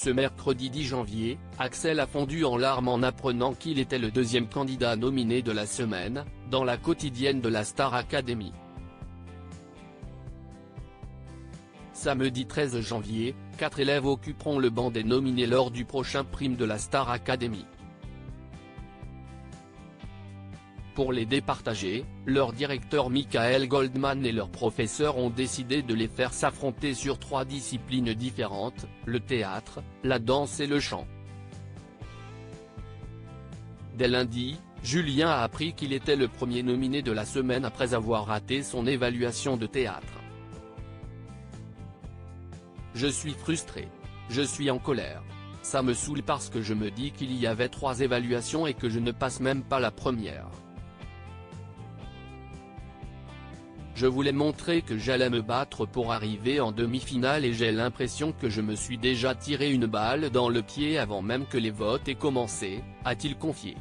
Ce mercredi 10 janvier, Axel a fondu en larmes en apprenant qu'il était le deuxième candidat nominé de la semaine, dans la quotidienne de la Star Academy. Samedi 13 janvier, 4 élèves occuperont le banc des nominés lors du prochain prime de la Star Academy. Pour les départager, leur directeur Michael Goldman et leurs professeurs ont décidé de les faire s'affronter sur 3 disciplines différentes, le théâtre, la danse et le chant. Dès lundi, Julien a appris qu'il était le premier nominé de la semaine après avoir raté son évaluation de théâtre. Je suis frustré. Je suis en colère. Ça me saoule parce que je me dis qu'il y avait 3 évaluations et que je ne passe même pas la première. Je voulais montrer que j'allais me battre pour arriver en demi-finale et j'ai l'impression que je me suis déjà tiré une balle dans le pied avant même que les votes aient commencé, a-t-il confié.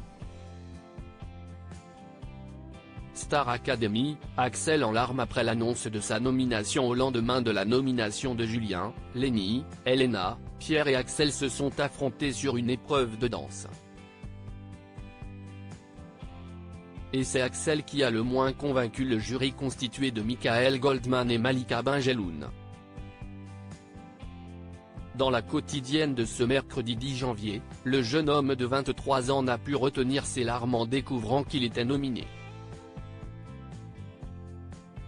Star Academy, Axel en larmes après l'annonce de sa nomination au lendemain de la nomination de Julien, Lenny, Elena, Pierre et Axel se sont affrontés sur une épreuve de danse. Et c'est Axel qui a le moins convaincu le jury constitué de Michael Goldman et Malika Benjeloun. Dans la quotidienne de ce mercredi 10 janvier, le jeune homme de 23 ans n'a pu retenir ses larmes en découvrant qu'il était nominé.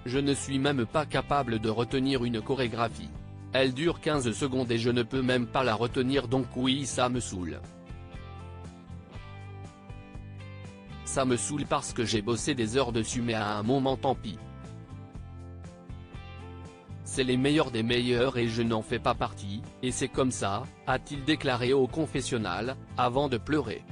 Je ne suis même pas capable de retenir une chorégraphie. Elle dure 15 secondes et je ne peux même pas la retenir, donc oui, ça me saoule. Ça me saoule parce que j'ai bossé des heures dessus, mais à un moment tant pis. C'est les meilleurs des meilleurs et je n'en fais pas partie, et c'est comme ça, a-t-il déclaré au confessionnal, avant de pleurer.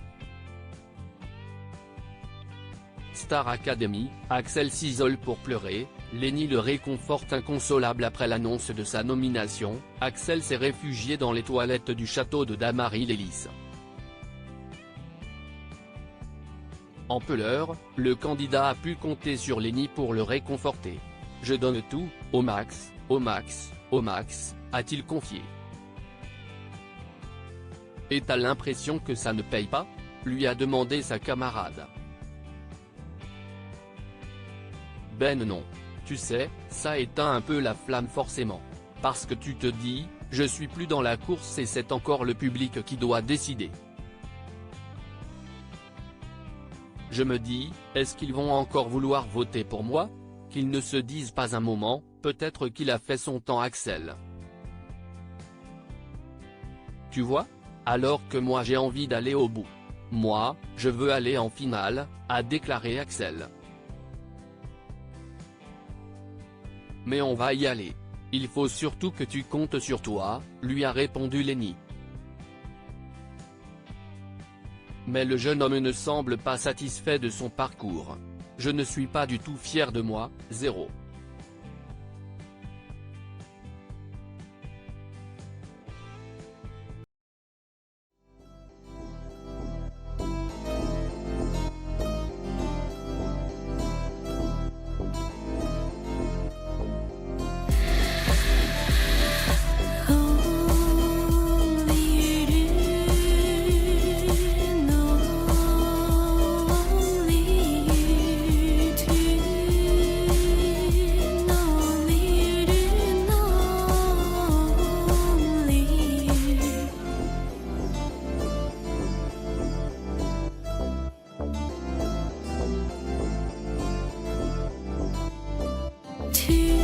Star Academy, Axel s'isole pour pleurer, Lenny le réconforte inconsolable après l'annonce de sa nomination, Axel s'est réfugié dans les toilettes du château de Damary-Lélis. En pleurs, le candidat a pu compter sur Lenny pour le réconforter. « Je donne tout, au max, au max, au max », a-t-il confié. « Et t'as l'impression que ça ne paye pas ?» lui a demandé sa camarade. « Ben non. Tu sais, ça éteint un peu la flamme forcément. Parce que tu te dis, je suis plus dans la course et c'est encore le public qui doit décider. Je me dis, est-ce qu'ils vont encore vouloir voter pour moi ? Qu'ils ne se disent pas un moment, peut-être qu'il a fait son temps Axel. Tu vois ? Alors que moi j'ai envie d'aller au bout. Moi, je veux aller en finale, a déclaré Axel. Mais on va y aller. Il faut surtout que tu comptes sur toi, lui a répondu Lenny. Mais le jeune homme ne semble pas satisfait de son parcours. « Je ne suis pas du tout fier de moi, zéro. To